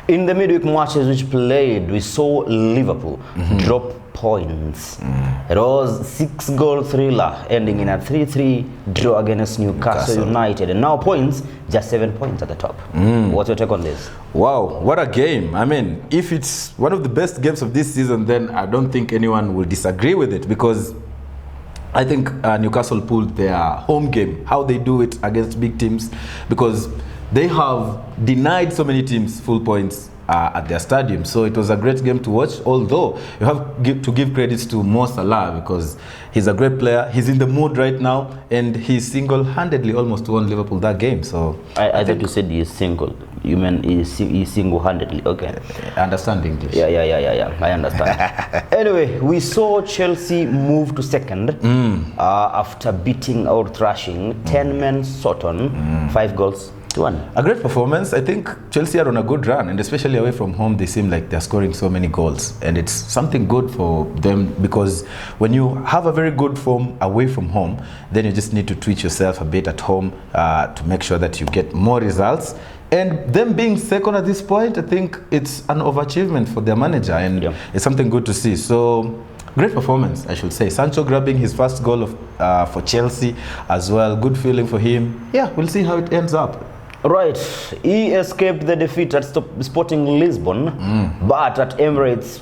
In the midweek matches which played, we saw Liverpool drop points. It was 6-goal thriller ending in a 3-3 draw against Newcastle United. And now points, just 7 points at the top. What's your take on this? Wow, what a game. I mean, if it's one of the best games of this season, then I don't think anyone will disagree with it, because I think Newcastle pulled their home game, how they do it against big teams, because they have denied so many teams full points at their stadium. So it was a great game to watch, although you have to give credits to Mo Salah, because he's a great player. He's in the mood right now, and he single-handedly almost won Liverpool that game. So I thought you said he's single. You mean he's single-handedly? Okay. I understand English. Yeah. I understand. Anyway, we saw Chelsea move to second after beating or thrashing 10-men Sutton, 5-1. A great performance. I think Chelsea are on a good run, and especially away from home, they seem like they're scoring so many goals, and it's something good for them, because when you have a very good form away from home, then you just need to tweak yourself a bit at home to make sure that you get more results. And them being second at this point, I think it's an overachievement for their manager, and it's something good to see. So great performance, I should say. Sancho grabbing his first goal for Chelsea as well. Good feeling for him. Yeah, we'll see how it ends up. Right, he escaped the defeat at Sporting Lisbon, but at Emirates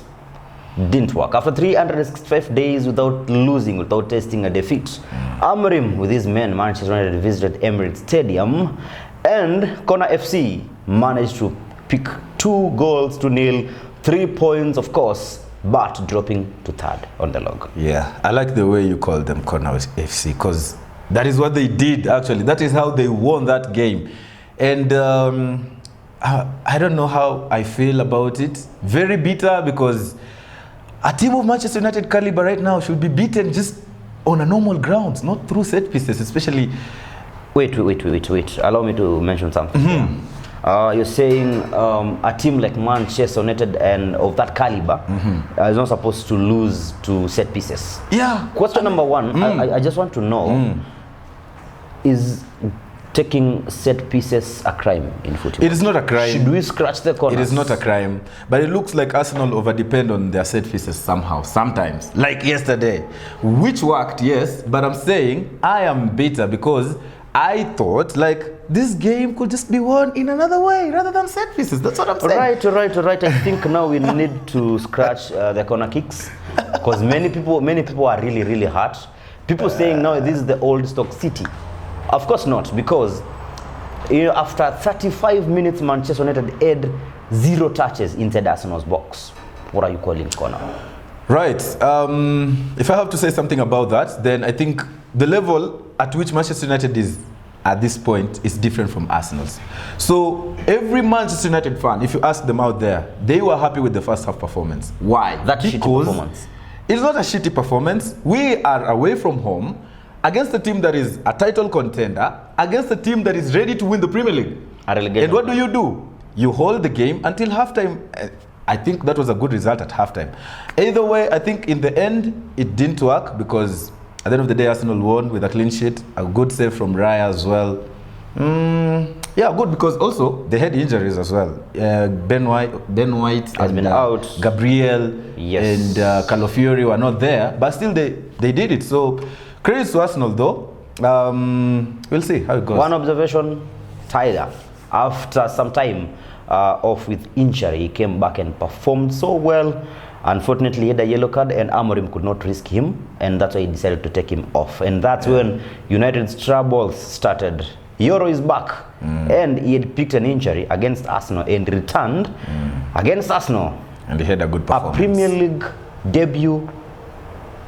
didn't work. After 365 days without losing, without tasting a defeat, Amorim with his men, Manchester United, visited Emirates Stadium, and Corner FC managed to pick 2-0, 3 points, of course, but dropping to third on the log. Yeah, I like the way you call them Corner FC, because that is what they did, actually. That is how they won that game. And I don't know how I feel about it. Very bitter, because a team of Manchester United caliber right now should be beaten just on a normal grounds, not through set pieces, especially. Wait. Allow me to mention something. You're saying a team like Manchester United and of that caliber is not supposed to lose to set pieces. Yeah. Question number one, I just want to know, is taking set pieces a crime in football? It is not a crime. Should we scratch the corners? It is not a crime, but it looks like Arsenal over-depend on their set pieces somehow, sometimes, like yesterday, which worked, yes, but I'm saying I am bitter, because I thought like this game could just be won in another way rather than set pieces. That's what I'm saying. Right. I think now we need to scratch the corner kicks, because many people are really hurt. People saying now this is the old stock City. Of course not, because after 35 minutes, Manchester United had 0 touches inside Arsenal's box. What are you calling corner? Right. If I have to say something about that, then I think the level at which Manchester United is at this point is different from Arsenal's. So every Manchester United fan, if you ask them out there, they were happy with the first half performance. Why? Shitty performance. It's not a shitty performance. We are away from home, against a team that is a title contender, against a team that is ready to win the Premier League. And what do? You hold the game until halftime. I think that was a good result at halftime. Either way, I think in the end, it didn't work, because at the end of the day, Arsenal won with a clean sheet, a good save from Raya as well. Yeah, good, because also they had injuries as well. Ben White has been out. Gabriel and Calafiori were not there, but still they did it. So credit to Arsenal, though. We'll see how it goes. One observation, Tyler, after some time off with injury, he came back and performed so well. Unfortunately, he had a yellow card, and Amorim could not risk him, and that's why he decided to take him off. And that's when United's troubles started. Euro is back, and he had picked an injury against Arsenal and returned against Arsenal. And he had a good performance. A Premier League debut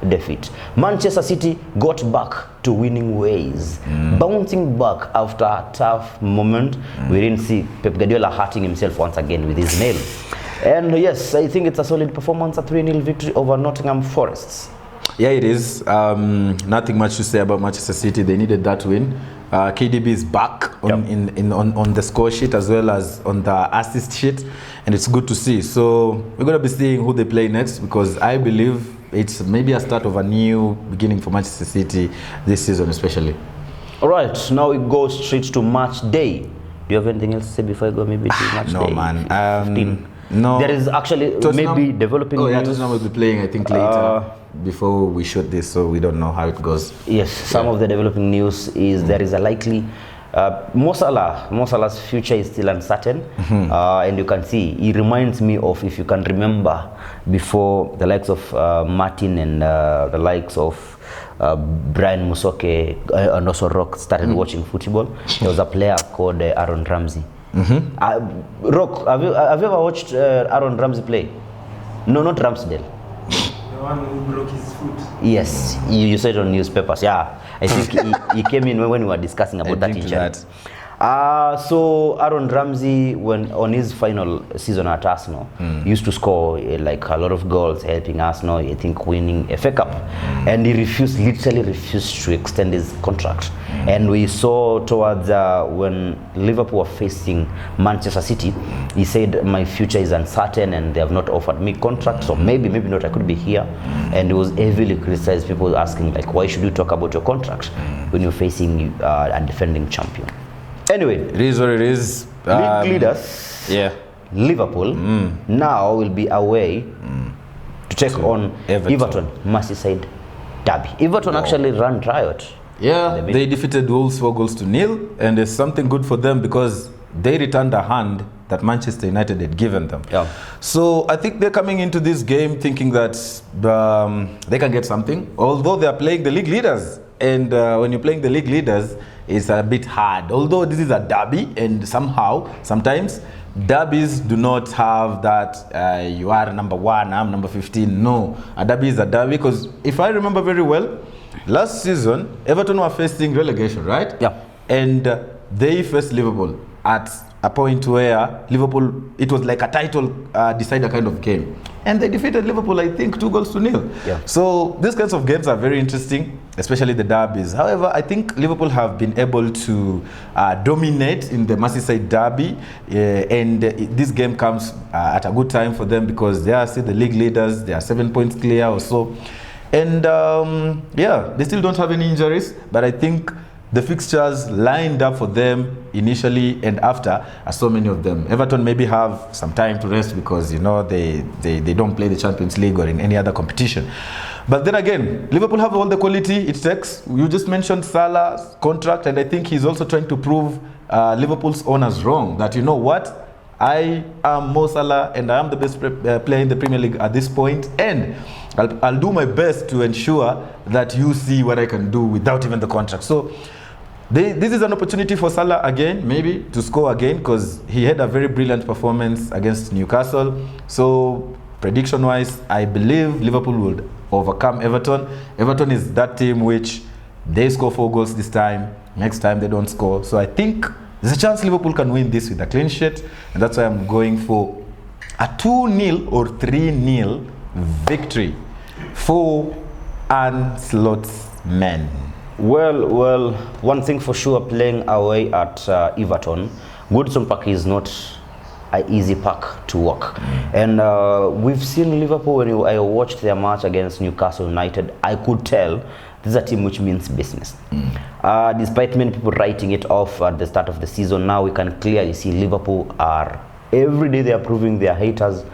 defeat. Manchester City got back to winning ways, bouncing back after a tough moment. We didn't see Pep Guardiola hurting himself once again with his nail. And yes, I think it's a solid performance, a 3-0 victory over Nottingham Forest. Yeah, it is. Nothing much to say about Manchester City. They needed that win. KDB is back on the score sheet as well as on the assist sheet, and it's good to see. So we're going to be seeing who they play next, because I believe it's maybe a start of a new beginning for Manchester City this season especially. All right, now we go straight to match day. Do you have anything else to say before I go maybe to match No, day man. 15? No. There is actually Tottenham, maybe developing Oh, yeah, news. Tottenham will be playing, I think, later before we shoot this, so we don't know how it goes. Yes, some of the developing news is there is a likely Mo Salah's future is still uncertain, and you can see he reminds me of, if you can remember, before the likes of Martin and the likes of Brian Musoke and also Rock started watching football. There was a player called Aaron Ramsey. Rock, have you ever watched Aaron Ramsey play? No, not Ramsdale. The one who broke his foot. Yes, you saw it on newspapers. Yeah, I think he came in when we were discussing about that injury. So Aaron Ramsey, when on his final season at Arsenal, used to score like a lot of goals, helping Arsenal, I think, winning a FA Cup, and he literally refused to extend his contract. And we saw towards when Liverpool were facing Manchester City, he said, my future is uncertain and they have not offered me contract, so maybe not, I could be here. And he was heavily criticized, people asking like, why should you talk about your contract when you're facing a defending champion? Anyway, It is what it is. league leaders, Liverpool, now will be away to take on Everton, Merseyside derby. Everton actually ran riot. Yeah, they defeated Wolves 4-0, and there's something good for them because they returned a hand that Manchester United had given them. Yeah. So I think they're coming into this game thinking that they can get something, although they are playing the league leaders. And when you're playing the league leaders, it's a bit hard. Although this is a derby, and sometimes derbies do not have that you are number 1, I'm number 15. No, a derby is a derby, because if I remember very well, last season Everton were facing relegation, right? Yeah. And they faced Liverpool at a point where Liverpool, it was like a title decider kind of game, and they defeated Liverpool, I think, 2-0. Yeah. So these kinds of games are very interesting, especially the derbies. However, I think Liverpool have been able to dominate in the Merseyside derby, and this game comes at a good time for them because they are still the league leaders. They are 7 points clear or so, and they still don't have any injuries, but I think the fixtures lined up for them initially and after are so many of them. Everton maybe have some time to rest because, you know, they don't play the Champions League or in any other competition. But then again, Liverpool have all the quality it takes. You just mentioned Salah's contract, and I think he's also trying to prove Liverpool's owners wrong, that, you know what, I am Mo Salah and I am the best player in the Premier League at this point, and I'll do my best to ensure that you see what I can do without even the contract. So this is an opportunity for Salah again, maybe, to score again, because he had a very brilliant performance against Newcastle. So prediction-wise, I believe Liverpool will overcome Everton. Everton is that team which they score 4 goals this time, next time they don't score. So I think there's a chance Liverpool can win this with a clean sheet, and that's why I'm going for a 2-0 or 3-0 victory for Ancelot's men. Well, one thing for sure, playing away at Everton, Goodison Park is not an easy park to walk. And we've seen Liverpool, when I watched their match against Newcastle United, I could tell this is a team which means business. Despite many people writing it off at the start of the season, now we can clearly see Liverpool are, every day they are proving their haters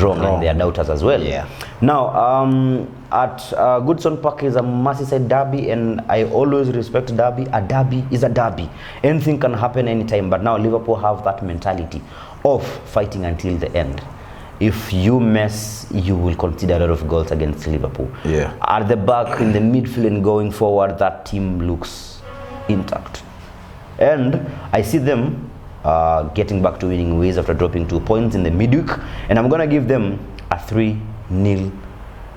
wrong and their doubters as well. Yeah. Now, at Goodison Park is a Merseyside derby, and I always respect derby. A derby is a derby. Anything can happen anytime, but now Liverpool have that mentality of fighting until the end. If you mess, you will concede a lot of goals against Liverpool. Yeah. At the back, in the midfield and going forward, that team looks intact. And I see them getting back to winning ways after dropping 2 points in the midweek, and I'm gonna give them a 3-0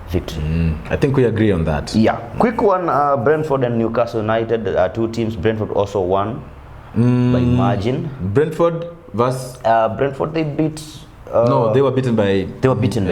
victory. I think we agree on that. Yeah, quick one. Brentford and Newcastle United, 2 teams. Brentford also won by margin. Brentford versus Brentford, they beat. no, they were beaten by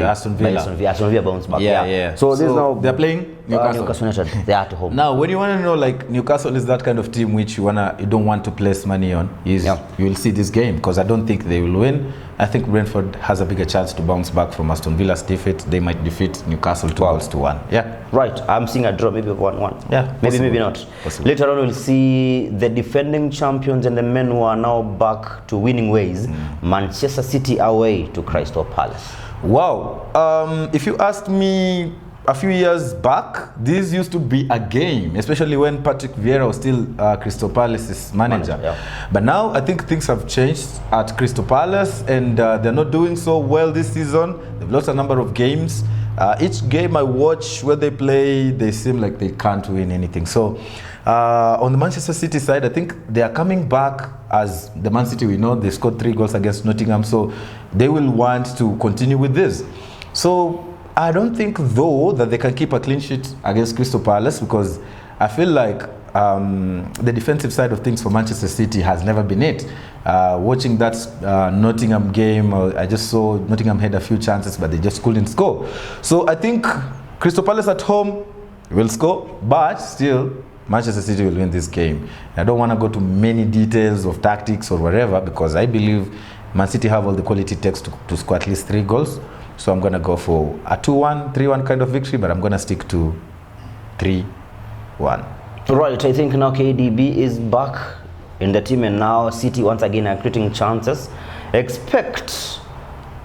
Aston Villa. Aston Villa bounced back. Yeah. So this now they're playing Newcastle United. They are at home. Now, when you want to know, like, Newcastle is that kind of team which you don't want to place money on, you will see this game, because I don't think they will win, I think Brentford has a bigger chance to bounce back from Aston Villa's defeat. They might defeat Newcastle 2-1. Yeah. Right. I'm seeing a draw, maybe 1-1. Yeah. Maybe not. Possible. Later on, we'll see the defending champions and the men who are now back to winning ways. Manchester City away to Crystal Palace. Wow. If you asked me a few years back, this used to be a game, especially when Patrick Vieira was still Crystal Palace's manager. Yeah. But now I think things have changed at Crystal Palace, and they're not doing so well this season. They've lost a number of games. Each game I watch where they play, they seem like they can't win anything. So on the Manchester City side, I think they are coming back as the Man City we know. They scored 3 goals against Nottingham, so they will want to continue with this. So I don't think, though, that they can keep a clean sheet against Crystal Palace, because I feel like the defensive side of things for Manchester City has never been it. Watching that Nottingham game, I just saw Nottingham had a few chances, but they just couldn't score. So I think Crystal Palace at home will score, but still, Manchester City will win this game. I don't want to go to many details of tactics or whatever, because I believe Man City have all the quality it takes to score at least 3 goals. So I'm going to go for a 2-1, 3-1 kind of victory, but I'm going to stick to 3-1. Right, I think now KDB is back in the team, and now City once again are creating chances. Expect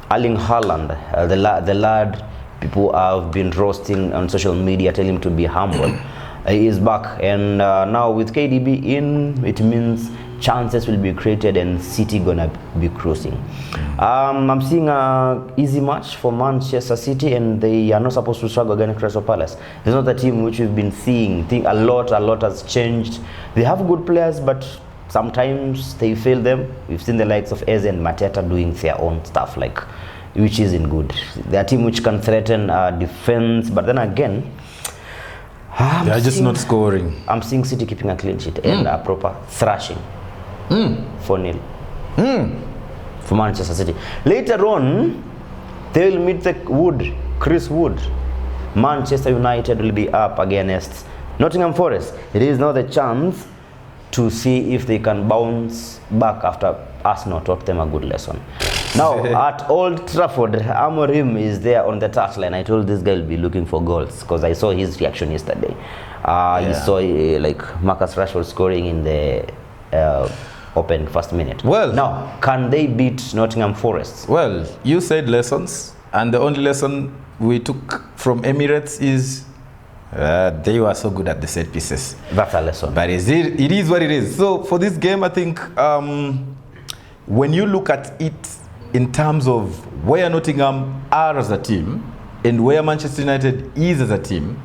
Erling Haaland, the lad people have been roasting on social media, telling him to be humble. He is back, and now with KDB in, it means chances will be created and City gonna be cruising. I'm seeing a easy match for Manchester City, and they are not supposed to struggle against Crystal Palace. It's not a team which we've been seeing. Think a lot has changed. They have good players, but sometimes they fail them. We've seen the likes of Eze and Mateta doing their own stuff, which isn't good. They're a team which can threaten defense, but then again, they are just not scoring. I'm seeing City keeping a clean sheet and a proper thrashing. 4-0 for Manchester City. Later on, they will meet Chris Wood. Manchester United will be up against Nottingham Forest. It is now the chance to see if they can bounce back after Arsenal taught them a good lesson. Now, at Old Trafford, Amorim is there on the touchline. I told this guy will be looking for goals, because I saw his reaction yesterday. He saw Marcus Rashford scoring in the open first minute. Well, now, can they beat Nottingham Forest? Well, you said lessons, and the only lesson we took from Emirates is they were so good at the set pieces. That's a lesson. But it is what it is. So for this game, I think when you look at it in terms of where Nottingham are as a team and where Manchester United is as a team,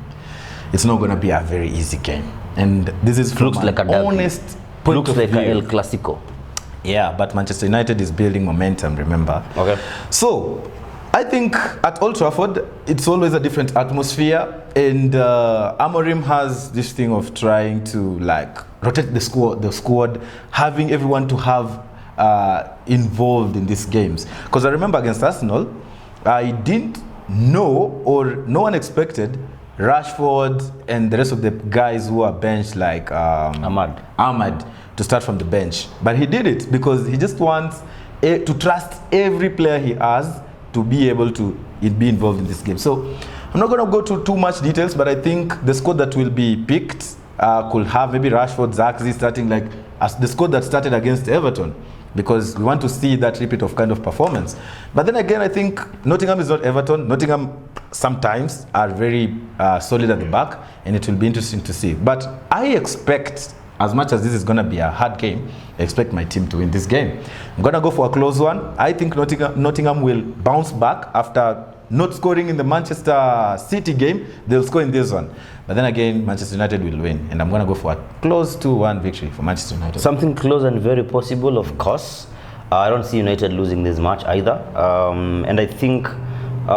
it's not going to be a very easy game. And this is from an honest point of view. Looks like El Clasico. Yeah, but Manchester United is building momentum, remember? Okay. So I think at Old Trafford, it's always a different atmosphere, and Amorim has this thing of trying to rotate the squad, having everyone to have involved in these games. Because I remember against Arsenal, I didn't know, or no one expected, Rashford and the rest of the guys who are benched, like Ahmad, to start from the bench. But he did it because he just wants to trust every player he has to be able to be involved in this game. So I'm not going to go to too much details, but I think the squad that will be picked could have maybe Rashford, Zaxi starting as the squad that started against Everton, because we want to see that repeat of kind of performance. But then again, I think Nottingham is not Everton. Nottingham sometimes are very solid at the back, and it will be interesting to see. But I expect, as much as this is going to be a hard game, I expect my team to win this game. I'm going to go for a close one. I think Nottingham will bounce back after not scoring in the Manchester City game. They'll score in this one. But then again, Manchester United will win. And I'm going to go for a close 2-1 victory for Manchester United. Something close and very possible, of course. I don't see United losing this match either. And I think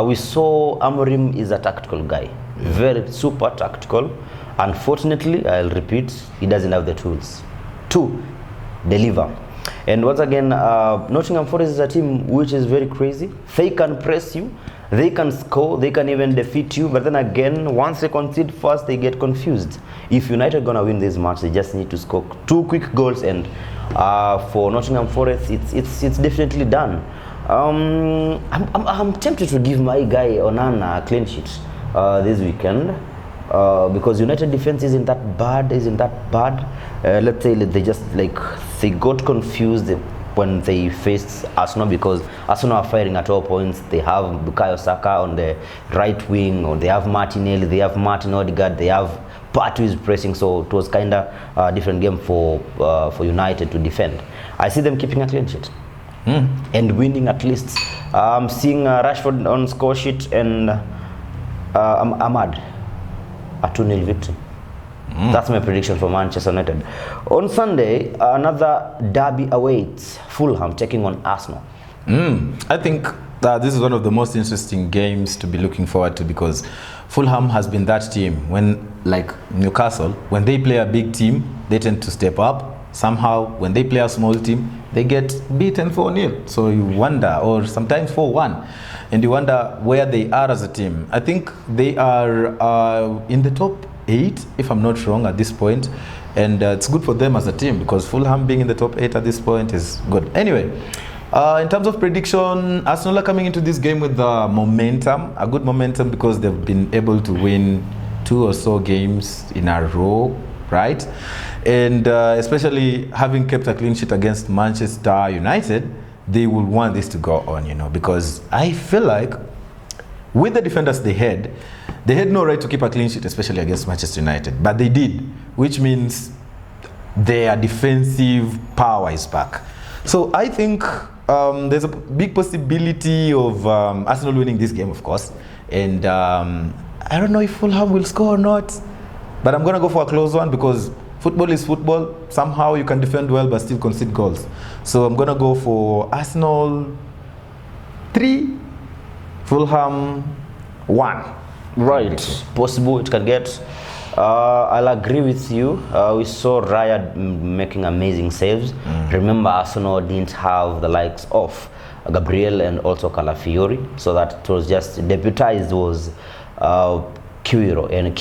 we saw Amorim is a tactical guy. Very super tactical. Unfortunately, I'll repeat, he doesn't have the tools to deliver. And once again, Nottingham Forest is a team which is very crazy. They can press you, they can score, they can even defeat you. But then again, once they concede first, they get confused. If United are going to win this match, they just need to score 2 quick goals. And for Nottingham Forest, it's definitely done. I'm tempted to give my guy Onana a clean sheet this weekend because United defense isn't that bad. Let's say that they got confused when they faced Arsenal because Arsenal are firing at all points. They have Bukayo Saka on the right wing, or they have Martinelli, they have Martin Odegaard, they have Partey is pressing. So it was kind of a different game for United to defend. I see them keeping a clean sheet and winning at least. I'm seeing Rashford on score sheet and Ahmad a 2-0 victory. That's my prediction for Manchester United. On Sunday, another derby awaits. Fulham taking on Arsenal. I think this is one of the most interesting games to be looking forward to because Fulham has been that team when, like Newcastle, when they play a big team, they tend to step up. Somehow, when they play a small team, they get beaten 4-0. So you wonder, or sometimes 4-1, and you wonder where they are as a team. I think they are in the top 8, if I'm not wrong, at this point, and it's good for them as a team because Fulham being in the top 8 at this point is good. Anyway, in terms of prediction, Arsenal are coming into this game with momentum, a good momentum because they've been able to win 2 or so games in a row, right? And especially having kept a clean sheet against Manchester United, they will want this to go on, because I feel like with the defenders they had no right to keep a clean sheet, especially against Manchester United, but they did, which means their defensive power is back. So I think there's a big possibility of Arsenal winning this game, of course, and I don't know if Fulham will score or not, but I'm going to go for a close one because football is football. Somehow you can defend well but still concede goals. So I'm going to go for Arsenal 3, Fulham 1. Right, possible it can get. I'll agree with you. We saw Raya making amazing saves. Remember, Arsenal didn't have the likes of Gabriel and also Calafiori, so that it was just deputized was Cure and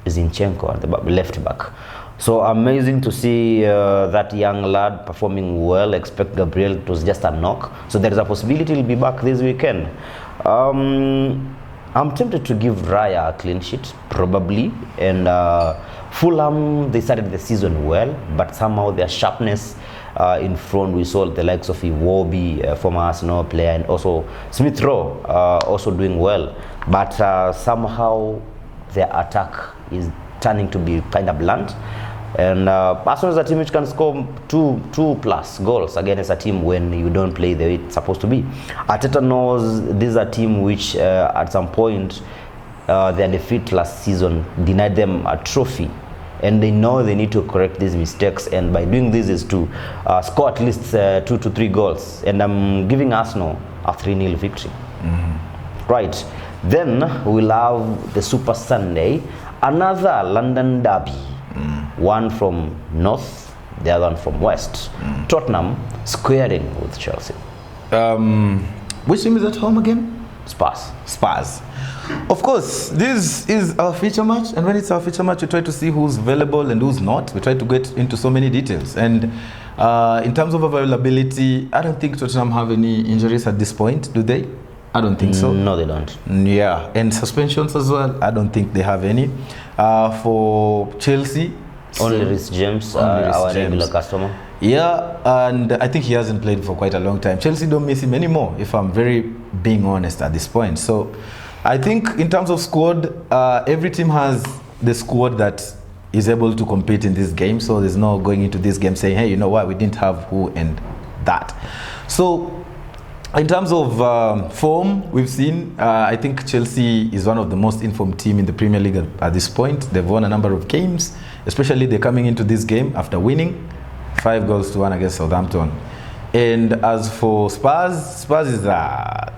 Zinchenko at the left back. So amazing to see that young lad performing well. Expect Gabriel, it was just a knock. So there is a possibility he'll be back this weekend. I'm tempted to give Raya a clean sheet, probably. And Fulham, they started the season well, but somehow their sharpness in front, we saw the likes of Iwobi, former Arsenal player, and also Smith Rowe also doing well. But somehow their attack is turning to be kind of blunt. And Arsenal is a team which can score 2+ goals against a team when you don't play the way it's supposed to be. Arteta knows this is a team which at some point their defeat last season denied them a trophy, and they know they need to correct these mistakes, and by doing this is to score at least 2 to 3 goals, and I'm giving Arsenal a 3-0 victory. Right, then we'll have the Super Sunday, another London derby. One from north, the other one from west. Tottenham squaring with Chelsea. Which team is at home again? Spurs. Of course, this is our feature match, and when it's our feature match, we try to see who's available and who's not. We try to get into so many details. And in terms of availability, I don't think Tottenham have any injuries at this point, do they? I don't think so. No, they don't. Yeah, and suspensions as well, I don't think they have any. For Chelsea, only resurgence, our regular customer. Yeah, and I think he hasn't played for quite a long time. Chelsea don't miss him anymore, if I'm very being honest at this point. So I think in terms of squad, every team has the squad that is able to compete in this game. So there's no going into this game saying, hey, you know what, we didn't have who and that. So in terms of form, we've seen, I think Chelsea is one of the most informed team in the Premier League at this point. They've won a number of games, especially they're coming into this game after winning 5-1 against Southampton. And as for Spurs is a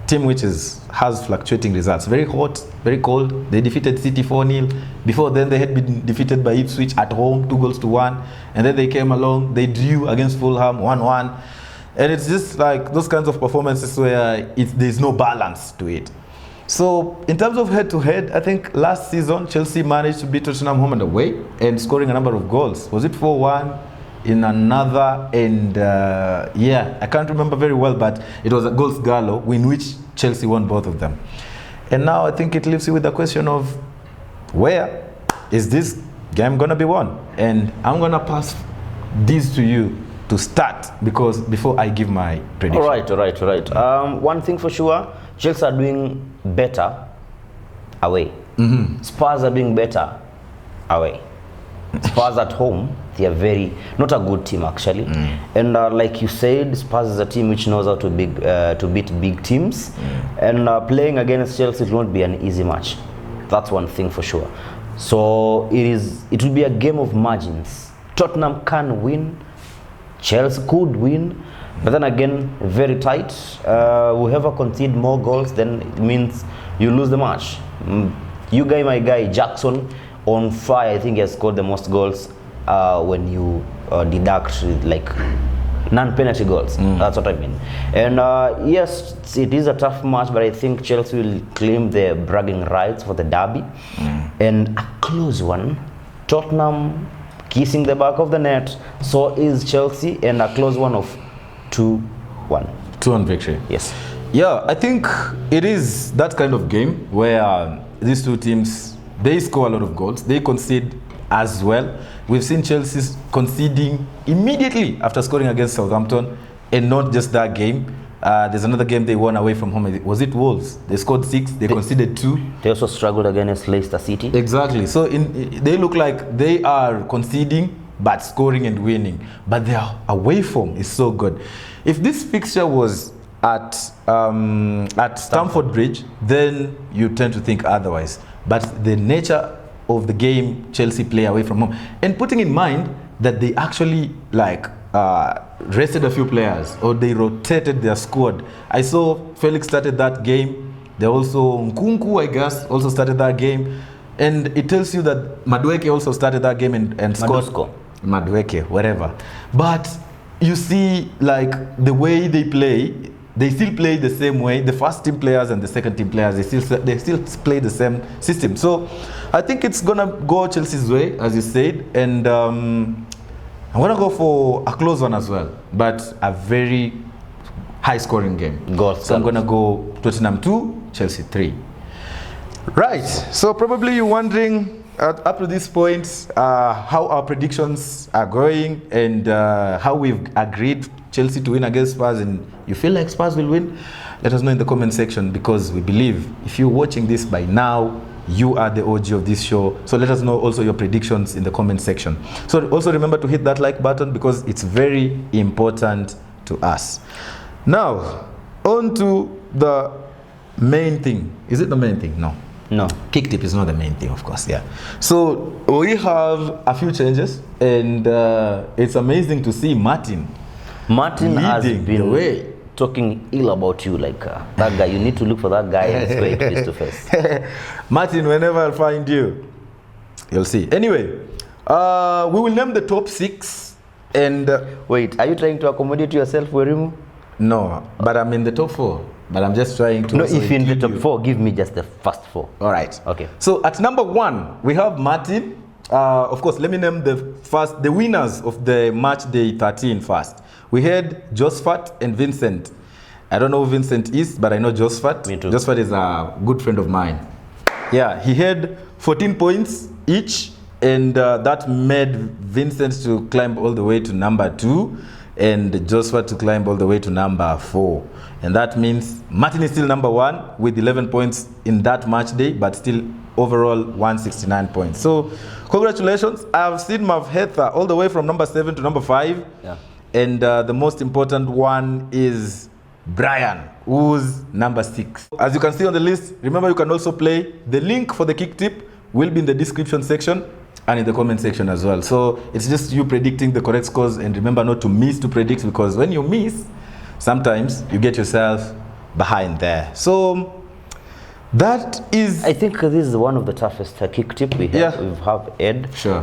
team which has fluctuating results. Very hot, very cold. They defeated City 4-0. Before then, they had been defeated by Ipswich at home 2-1. And then they came along, they drew against Fulham 1-1. And it's just like those kinds of performances where there's no balance to it. So in terms of head-to-head, I think last season Chelsea managed to beat Tottenham home and away and scoring a number of goals. Was it 4-1? in another, and I can't remember very well, but it was a goals galore in which Chelsea won both of them. And now I think it leaves you with the question of where is this game gonna be won? And I'm gonna pass this to you to start, because before I give my prediction. All right. One thing for sure, Chelsea are doing better away. Spurs are doing better away. Spurs at home, they are not a good team actually. And like you said, Spurs is a team which knows how to beat big teams. And playing against Chelsea will not be an easy match. That's one thing for sure. So it will be a game of margins. Tottenham can win, Chelsea could win, but then again, very tight. Whoever concede more goals, then it means you lose the match. You guy, my guy, Jackson, on fire, I think he has scored the most goals when you deduct like non-penalty goals. That's what I mean. And yes, it is a tough match, but I think Chelsea will claim their bragging rights for the derby. And a close one. Tottenham kissing the back of the net, so is Chelsea, and a close one of 2-1. 2-1 victory. Yes. Yeah, I think it is that kind of game where these two teams, they score a lot of goals, they concede as well. We've seen Chelsea conceding immediately after scoring against Southampton, and not just that game. There's another game they won away from home. Was it Wolves? They scored 6, they conceded 2. They also struggled against Leicester City. Exactly. So they look like they are conceding but scoring and winning. But their away form is so good. If this fixture was at Stamford Bridge, then you tend to think otherwise. But the nature of the game Chelsea play away from home, and putting in mind that they actually rested a few players, or they rotated their squad. I saw Felix started that game. They also, Nkunku, I guess, also started that game. And it tells you that Madueke also started that game and scored. Madueke, whatever. But you see, like, the way they play, they still play the same way. The first team players and the second team players, they still play the same system. So I think it's gonna go Chelsea's way, as you said, and I'm gonna go for a close one as well, but a very high-scoring game. So I'm gonna go Tottenham 2, Chelsea 3. Right. So probably you're wondering up to this point how our predictions are going, and how we've agreed Chelsea to win against Spurs, and you feel like Spurs will win. Let us know in the comment section, because we believe if you're watching this by now, you are the OG of this show. So let us know also your predictions in the comment section. So also remember to hit that like button, because it's very important to us. Now, on to the main thing. Is it the main thing? No. Kick tip is not the main thing, of course, yeah. So we have a few changes, and it's amazing to see Martin has leading been the way. talking ill about you, like that guy. You need to look for that guy and swear it face to face. Martin, whenever I'll find you, you'll see. Anyway, we will name the top 6. And wait, are you trying to accommodate yourself, Werimu? No, but I'm in the top 4. But I'm just trying to. No, if you're in the top 4, give me just the first 4. All right. Okay. So at number 1, we have Martin. Of course, let me name the winners of the match day 13 first. We had Josephat and Vincent. I don't know who Vincent is, but I know Josephat. Me too. Josephat is a good friend of mine. Yeah, he had 14 points each, and that made Vincent to climb all the way to number 2, and Josephat to climb all the way to number 4. And that means Martin is still number 1 with 11 points in that match day, but still overall 169 points. So congratulations. I've seen Mavhetha all the way from number 7 to number 5. Yeah. And the most important one is Brian, who's number 6. As you can see on the list, remember you can also play. The link for the kick tip will be in the description section and in the comment section as well. So it's just you predicting the correct scores, and remember not to miss to predict, because when you miss, sometimes you get yourself behind there. So that is, I think this is one of the toughest kick tip we have. Yeah. We have Ed. Sure.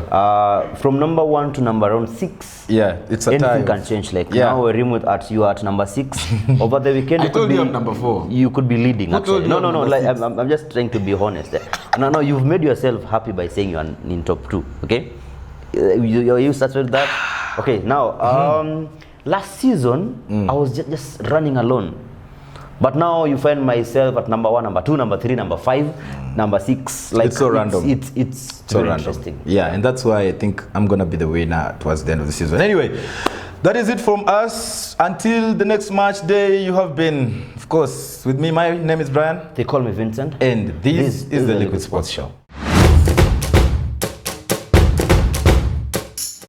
From number 1 to number around 6. yeah, it's a Anything tie. can change. Like Yeah. now we're remote at you at number 6. Over the weekend, I you told could you be I'm number 4. You could be leading. Who told Actually, you no. I'm number Like 6? I'm just trying to be honest. No, you've made yourself happy by saying you're in top 2. Okay, you start with that. Okay, now, last season, I was just running alone. But now you find myself at number 1, number 2, number 3, number 5, number 6. Like it's so random. It's so very random. interesting. Yeah, and that's why I think I'm gonna be the winner towards the end of the season. Anyway, that is it from us. Until the next match day, you have been, of course, with me. My name is Brian. They call me Vincent. And this is the Liquid Sports Show.